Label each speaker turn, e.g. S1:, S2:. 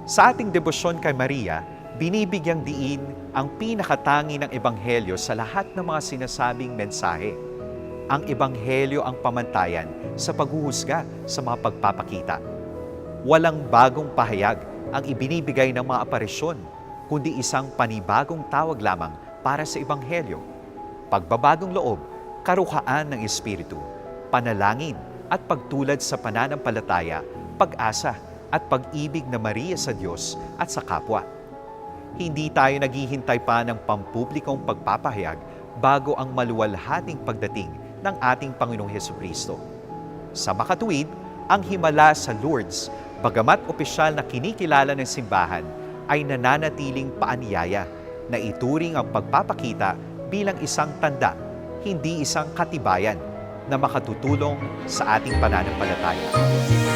S1: Sa ating debosyon kay Maria, binibigyang diin ang pinakatangi ng Ebanghelyo sa lahat ng mga sinasabing mensahe. Ang Ebanghelyo ang pamantayan sa paghuhusga sa mga pagpapakita. Walang bagong pahayag ang ibinibigay ng mga aparisyon, kundi isang panibagong tawag lamang para sa Ebanghelyo. Pagbabagong loob, karuhaan ng Espiritu, panalangin at pagtulad sa pananampalataya, pag-asa at pag-ibig na Maria sa Diyos at sa kapwa. Hindi tayo naghihintay pa ng pampublikong pagpapahayag bago ang maluwalhating pagdating ng ating Panginoong Hesukristo. Sa makatuwid, ang himala sa Lourdes, bagamat opisyal na kinikilala ng simbahan, ay nananatiling paanyaya na ituring ang pagpapakita bilang isang tanda, hindi isang katibayan na makatutulong sa ating pananampalataya.